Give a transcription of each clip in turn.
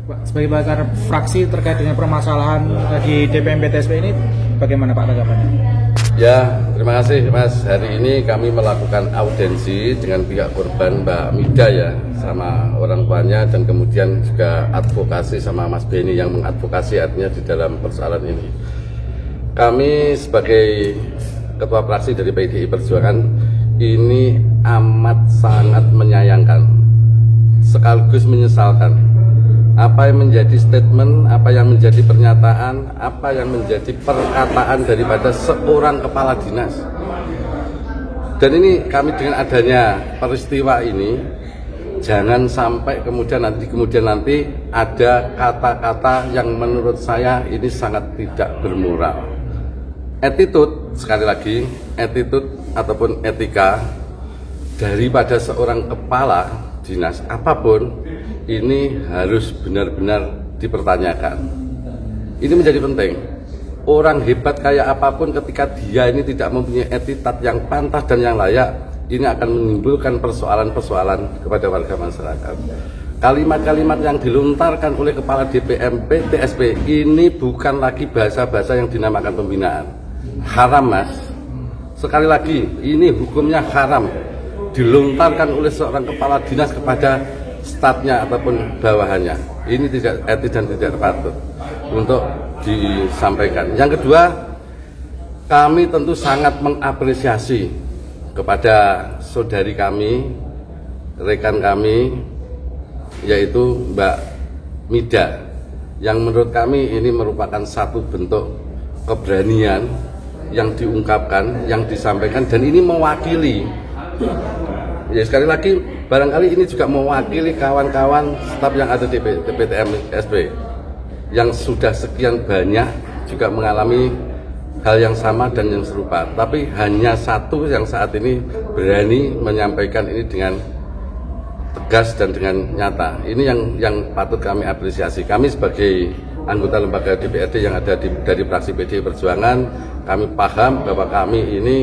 Pak, sebagai bakal fraksi terkait dengan permasalahan di DPM PTSP ini, bagaimana Pak tanggapannya? Ya, terima kasih Mas. Hari ini kami melakukan audiensi dengan pihak korban Mbak Mida ya, sama orang tuanya, dan kemudian juga advokasi sama Mas Beni yang mengadvokasi artinya di dalam persoalan ini. Kami sebagai ketua fraksi dari PDI Perjuangan ini amat sangat menyayangkan sekaligus menyesalkan apa yang menjadi statement, apa yang menjadi pernyataan, apa yang menjadi perkataan daripada seorang kepala dinas. Dan ini kami dengan adanya peristiwa ini, jangan sampai kemudian nanti ada kata-kata yang menurut saya ini sangat tidak bermoral. Attitude, sekali lagi, attitude ataupun etika daripada seorang kepala dinas apapun ini harus benar-benar dipertanyakan. Ini menjadi penting. Orang hebat kayak apapun ketika dia ini tidak mempunyai etikat yang pantas dan yang layak, ini akan menimbulkan persoalan-persoalan kepada warga masyarakat. Kalimat-kalimat yang dilontarkan oleh Kepala DPM PTSP ini bukan lagi bahasa-bahasa yang dinamakan pembinaan. Haram, Mas. Sekali lagi, ini hukumnya haram. Dilontarkan oleh seorang kepala dinas kepada stafnya ataupun bawahannya. Ini tidak etis dan tidak patut untuk disampaikan. Yang kedua, kami tentu sangat mengapresiasi kepada saudari kami, rekan kami, yaitu Mbak Mida, yang menurut kami ini merupakan satu bentuk keberanian yang diungkapkan, yang disampaikan, dan ini mewakili. Ya, sekali lagi, barangkali ini juga mewakili kawan-kawan staf yang ada di PTM SP yang sudah sekian banyak juga mengalami hal yang sama dan yang serupa, tapi hanya satu yang saat ini berani menyampaikan ini dengan tegas dan dengan nyata. Ini yang patut kami apresiasi. Kami sebagai anggota lembaga DPRD yang ada dari fraksi PDI Perjuangan, kami paham bahwa kami ini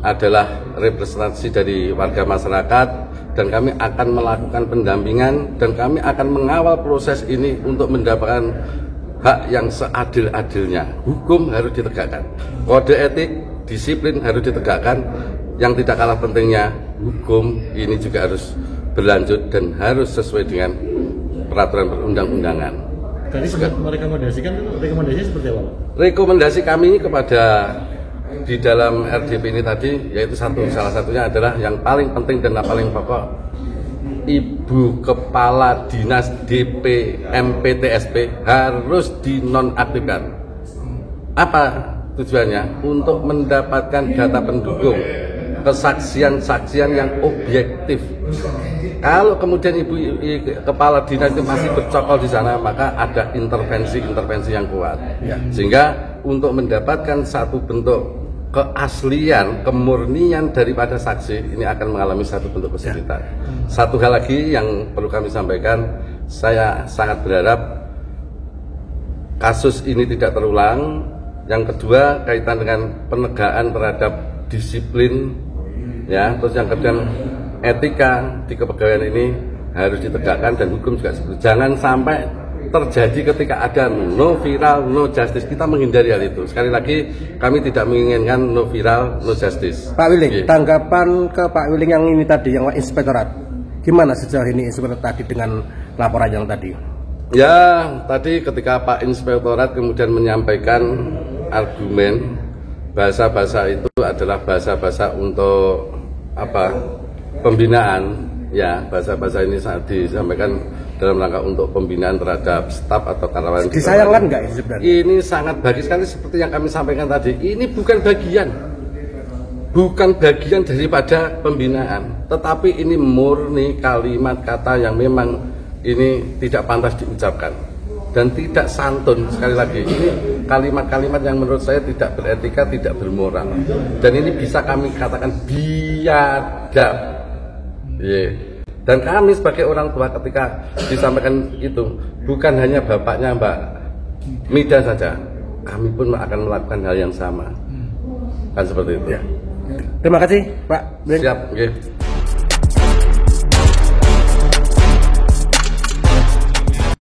adalah representasi dari warga masyarakat, dan kami akan melakukan pendampingan dan kami akan mengawal proses ini untuk mendapatkan hak yang seadil-adilnya. Hukum harus ditegakkan, kode etik, disiplin harus ditegakkan. Yang tidak kalah pentingnya, hukum ini juga harus berlanjut dan harus sesuai dengan peraturan perundang-undangan. Tadi sempat merekomendasikan, rekomendasinya seperti apa? Rekomendasi kami kepada di dalam RDP ini tadi, yaitu salah satunya adalah yang paling penting dan paling pokok, Ibu Kepala Dinas DPM PTSP harus dinonaktifkan. Apa tujuannya? Untuk mendapatkan data pendukung, kesaksian-saksian yang objektif. Kalau kemudian Ibu Kepala Dinas itu masih bercokol di sana, maka ada intervensi yang kuat. Sehingga untuk mendapatkan satu bentuk keaslian, kemurnian daripada saksi, ini akan mengalami satu bentuk kesulitan. Satu hal lagi yang perlu kami sampaikan, saya sangat berharap kasus ini tidak terulang. Yang kedua, kaitan dengan penegakan terhadap disiplin, ya. Terus yang kedua, etika di kepegawaian ini harus ditegakkan dan hukum juga seperti. Jangan sampai terjadi ketika ada no viral, no justice. Kita menghindari hal itu. Sekali lagi, kami tidak menginginkan no viral, no justice. Pak Willing, tanggapan ke Pak Willing yang ini tadi, yang inspektorat, gimana sejauh ini inspektorat tadi dengan laporan yang tadi? Ya, tadi ketika Pak Inspektorat kemudian menyampaikan argumen, bahasa-bahasa itu adalah bahasa-bahasa untuk apa? Pembinaan. Ya, bahasa-bahasa ini saat disampaikan dalam rangka untuk pembinaan terhadap staf atau karyawan. Disayangkan nggak ini sebenarnya? Ini sangat bagus sekali seperti yang kami sampaikan tadi. Ini bukan bagian daripada pembinaan, tetapi ini murni kalimat kata yang memang ini tidak pantas diucapkan dan tidak santun. Sekali lagi, ini kalimat-kalimat yang menurut saya tidak beretika, tidak bermoral, dan ini bisa kami katakan biadab. Dan kami sebagai orang tua ketika disampaikan itu, bukan hanya bapaknya Mbak Mida saja, kami pun akan melakukan hal yang sama. Kan seperti itu. Terima kasih Pak. Siap.